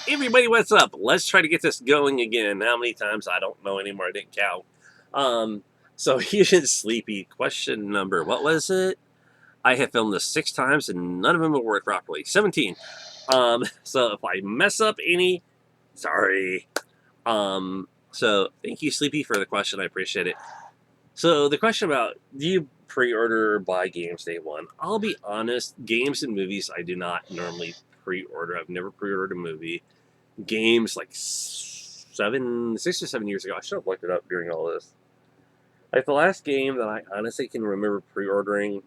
Everybody, what's up? Let's try to get this going again. How many times? I don't know anymore. I didn't count. So Asiansleepy, question number, what was it? I have filmed this 6 times and none of them will work properly. 17. So if I mess up any, sorry. So thank you, Sleepy, for the question. I appreciate it. So the question about, do you pre-order or buy games day one? I'll be honest, games and movies I do not normally pre-order. I've never pre-ordered a movie. Games like 6 or 7 years ago. I should have looked it up during all this. Like the last game that I honestly can remember pre-ordering,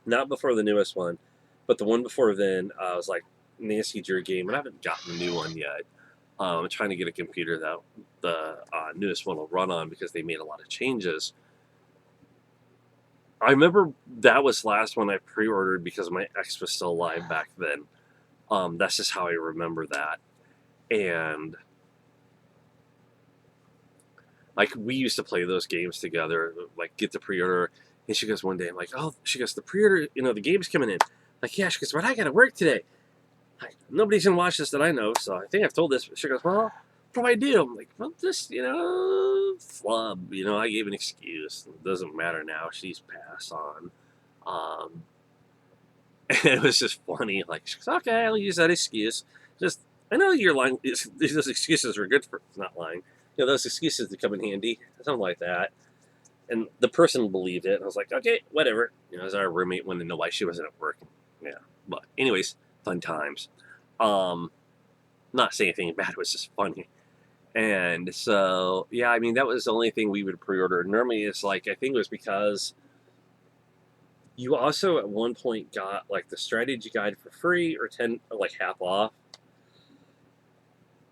not before the newest one, but the one before then, was like Nancy Drew game, and I haven't gotten the new one yet. I'm trying to get a computer that the newest one will run on because they made a lot of changes. I remember that was the last one I pre-ordered because my ex was still alive back then. That's just how I remember that. And like we used to play those games together, like get the pre-order. And she goes one day, I'm like, oh, she goes, the pre-order, the game's coming in. Like, yeah, she goes, but I got to work today. Like, nobody's gonna watch this that I know, so I think I've told this. She goes, well, what do I do? I'm like, well, just, flub. I gave an excuse. It doesn't matter now. She's passed on. And it was just funny. Like, she goes, okay, I'll use that excuse. Just, I know you're lying. Those excuses are good for not lying. Those excuses that come in handy, something like that. And the person believed it. And I was like, okay, whatever. As our roommate wanted to know why she wasn't at work. Yeah. But anyways, fun times. Not saying anything bad. It was just funny. And so, yeah, I mean, that was the only thing we would pre-order. Normally, it's like, I think it was because you also at one point got like the strategy guide for free or 10, like half off.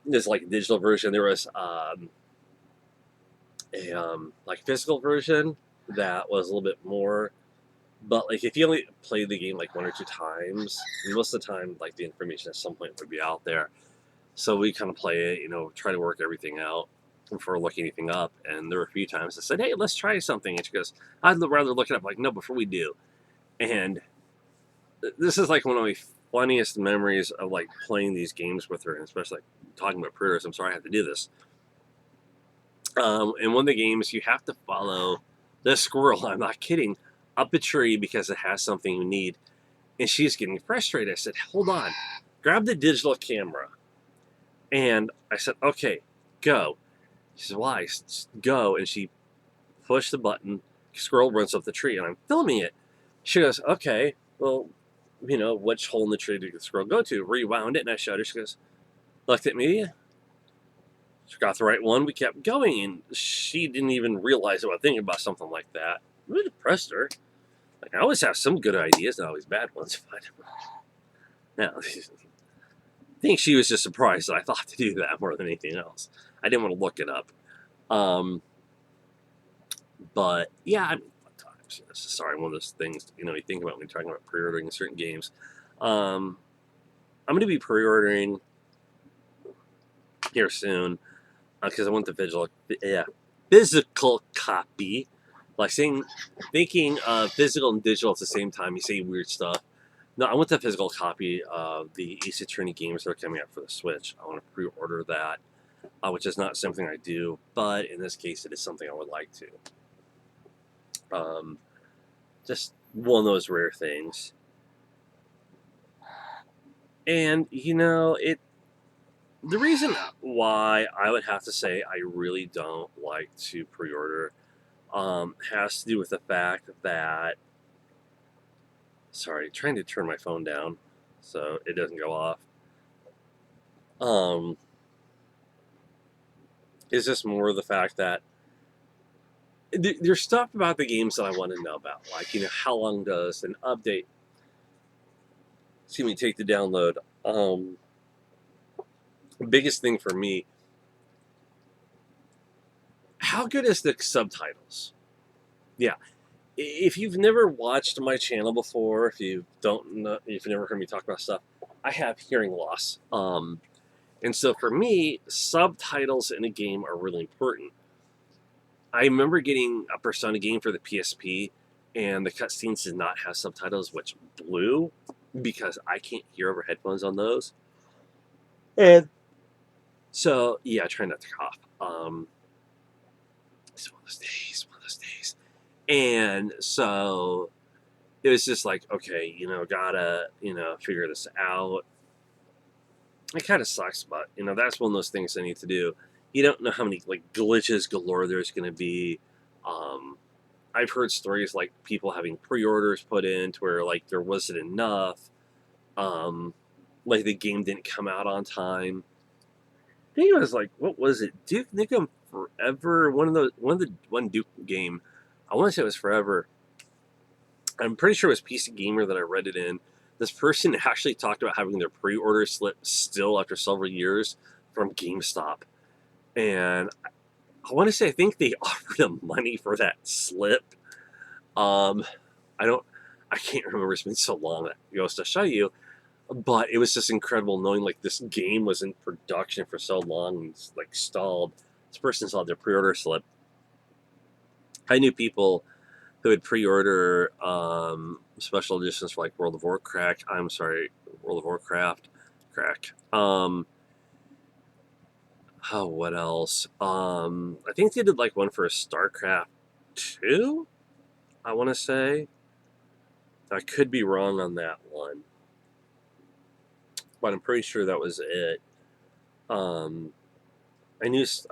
This like digital version. There was a like physical version that was a little bit more, but like if you only played the game like 1 or 2 times, most of the time like the information at some point would be out there. So we kind of play it, try to work everything out before looking anything up. And there were a few times I said, hey, let's try something, and she goes, I'd rather look it up. Like, no, before we do. And this is like one of my funniest memories of like playing these games with her, and especially like talking about pre-orders. I'm sorry I have to do this. In one of the games, you have to follow the squirrel, I'm not kidding, up a tree because it has something you need. And she's getting frustrated. I said, hold on, grab the digital camera. And I said, okay, go. She said, why? Go. And she pushed the button, squirrel runs up the tree, and I'm filming it. She goes, okay, well, which hole in the tree did the squirrel go to? Rewound it, and I showed her. She goes, looked at me. She got the right one. We kept going, and she didn't even realize about thinking about something like that. It really depressed her. Like, I always have some good ideas, not always bad ones. But now, I think she was just surprised that I thought to do that more than anything else. I didn't want to look it up. But yeah, I mean, sometimes it's sorry, one of those things you think about when you're talking about pre-ordering certain games. I'm going to be pre-ordering here soon because I want the physical copy. Like thinking of physical and digital at the same time. You say weird stuff. No, I want the physical copy of the Ace Attorney games that are coming out for the Switch. I want to pre-order that, which is not something I do, but in this case, it is something I would like to. Just one of those rare things. And, the reason why I would have to say I really don't like to pre-order has to do with the fact that, sorry, trying to turn my phone down so it doesn't go off. Is just more the fact that there's stuff about the games that I want to know about, like how long does an update take to download. Biggest thing for me, how good is the subtitles? Yeah, if you've never watched my channel before, if you've never heard me talk about stuff, I have hearing loss. And so for me, subtitles in a game are really important. I remember getting a Persona game for the PSP, and the cutscenes did not have subtitles, which blew because I can't hear over headphones on those. And so, yeah, I try not to cough. It's one of those days, one of those days. And so it was just like, okay, gotta, figure this out. It kind of sucks, but, that's one of those things I need to do. You don't know how many, like, glitches galore there's going to be. Um, I've heard stories like people having pre-orders put in to where, like, there wasn't enough. Like, the game didn't come out on time. I think it was like, what was it? Duke Nukem Forever? One Duke game. I want to say it was Forever. I'm pretty sure it was PC Gamer that I read it in. This person actually talked about having their pre-order slip still after several years from GameStop. And I want to say, I think they offered them money for that slip. Um, I can't remember. It's been so long that goes to show you. But it was just incredible knowing, like, this game was in production for so long and, like, stalled. This person saw their pre-order slip. I knew people who would pre-order special editions for, like, World of Warcraft. Crack. Oh, what else? I think they did, like, one for StarCraft 2, I want to say. I could be wrong on that one, but I'm pretty sure that was it. I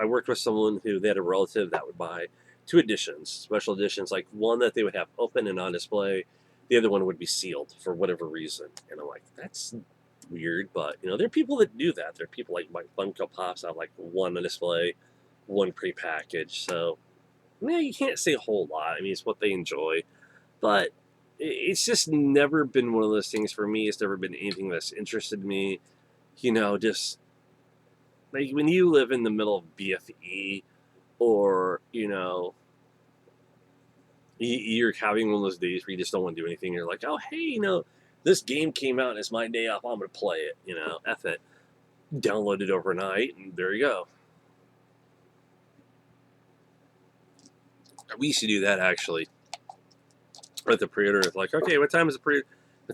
worked with someone who they had a relative that would buy 2 editions, special editions, like one that they would have open and on display. The other one would be sealed for whatever reason. And I'm like, that's weird, but there are people that do that. There are people like Funko Pops have like one on display, one prepackaged. So yeah, you can't say a whole lot. I mean, it's what they enjoy, but it's just never been one of those things for me. It's never been anything that's interested me. Just like when you live in the middle of BFE, or you're having one of those days where you just don't want to do anything. You're like, oh hey, this game came out and it's my day off. I'm gonna play it. F it. Download it overnight and there you go. We used to do that actually with the pre-order. It's like, okay, what time is what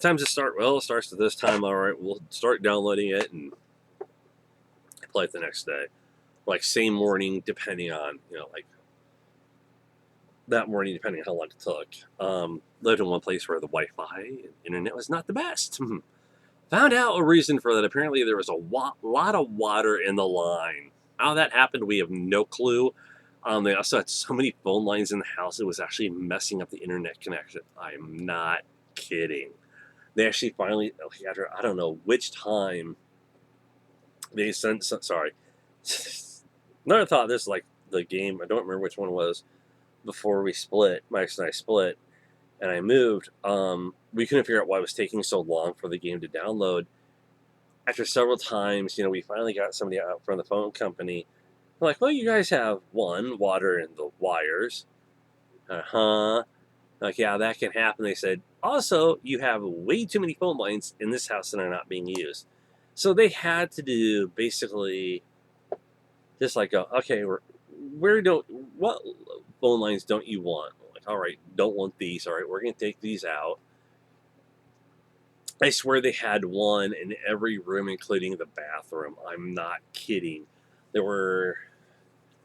time does it start? Well, it starts at this time. All right, we'll start downloading it and play it the next day. Like same morning, depending on, like that morning, depending on how long it took. Lived in one place where the Wi-Fi and internet was not the best. Found out a reason for that. Apparently there was a lot of water in the line. How that happened, we have no clue. They also had so many phone lines in the house, it was actually messing up the internet connection. I'm not kidding. They actually finally, after I don't know which time, they sent, sorry. Another thought, this is like the game, I don't remember which one it was, before we split, my ex and I split, and I moved, we couldn't figure out why it was taking so long for the game to download. After several times, we finally got somebody out from the phone company. They're like, well, you guys have water in the wires. Like, yeah, that can happen. They said, also, you have way too many phone lines in this house that are not being used. So they had to do basically just like, okay, what phone lines don't you want? Like, all right, don't want these. All right, we're going to take these out. I swear they had one in every room, including the bathroom. I'm not kidding. There were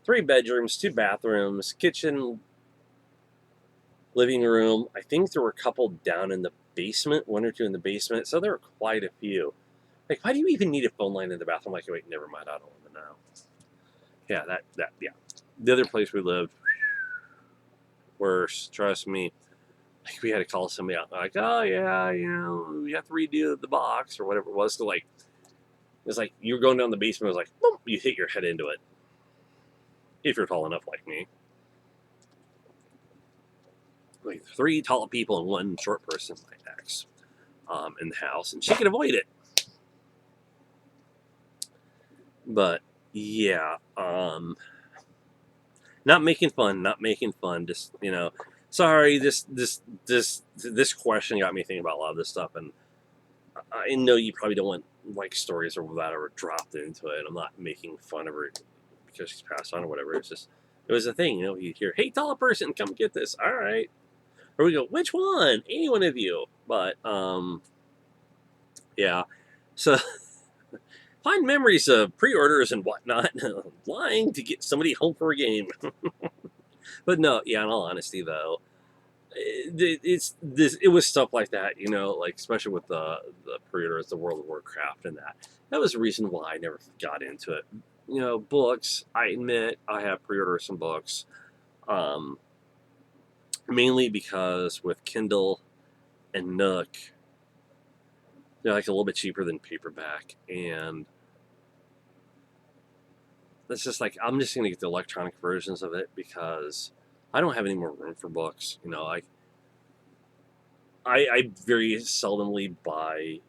3 bedrooms, 2 bathrooms, kitchen, living room. I think there were a couple down in the basement, 1 or 2 in the basement. So there were quite a few. Like, why do you even need a phone line in the bathroom? Like, wait, never mind. I don't want to know. Yeah, yeah. The other place we lived, worse, trust me. Like, we had to call somebody out. Like, oh yeah, we have to redo the box or whatever it was. So like, it's like you're going down the basement. It was like, boom, you hit your head into it. If you're tall enough like me. Like 3 tall people and 1 short person, my ex, in the house, and she could avoid it. But yeah, not making fun. Just sorry. This question got me thinking about a lot of this stuff, and I know you probably don't want like stories or that are dropped into it. I'm not making fun of her because she's passed on or whatever. It's just it was a thing. You hear, hey, tall person, come get this. All right. Or we go, which one? Any one of you. But yeah. So Fond memories of pre-orders and whatnot. Lying to get somebody home for a game. But no, yeah, in all honesty, though, it's this. It was stuff like that, like especially with the pre-orders, the World of Warcraft, and that. That was the reason why I never got into it. Books. I admit I have pre-ordered some books, um, mainly because with Kindle and Nook, they're like a little bit cheaper than paperback, and it's just like I'm just gonna get the electronic versions of it because I don't have any more room for books. I very seldomly buy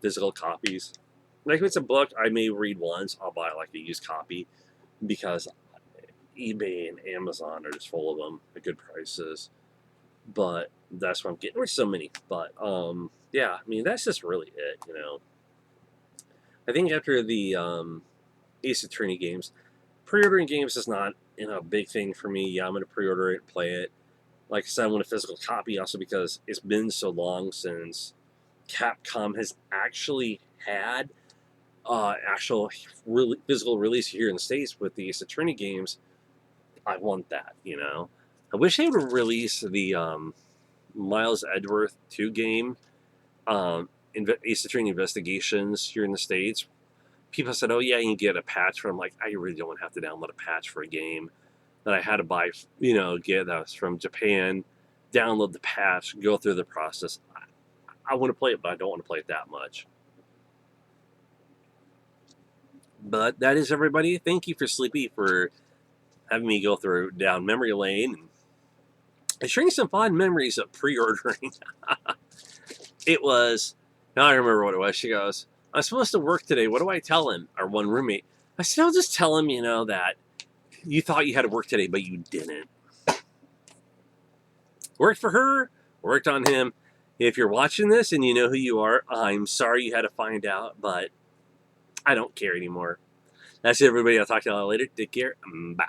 physical copies. Like if it's a book I may read once, I'll buy like a used copy because eBay and Amazon are just full of them at good prices. But that's what I'm getting. There's so many, but yeah. I mean, that's just really it. I think after the Ace Attorney games, pre-ordering games is not a big thing for me. Yeah, I'm gonna pre-order it, play it. Like I said, I want a physical copy also because it's been so long since Capcom has actually had actual physical release here in the States with the Ace Attorney games. I want that. I wish they would release the Miles Edgeworth 2 game, Ace Attorney Investigations here in the States. People said, oh yeah, you can get a patch for. I'm like, I really don't want to have to download a patch for a game that I had to buy, get that was from Japan, download the patch, go through the process. I want to play it, but I don't want to play it that much. But that is everybody. Thank you for Sleepy for having me go down memory lane and sharing some fond memories of pre-ordering. It was, now I remember what it was. She goes, I'm supposed to work today. What do I tell him? Our one roommate. I said, I'll just tell him, that you thought you had to work today, but you didn't. Worked for her, worked on him. If you're watching this and you know who you are, I'm sorry you had to find out, but I don't care anymore. That's it, everybody. I'll talk to you all later. Take care. Bye.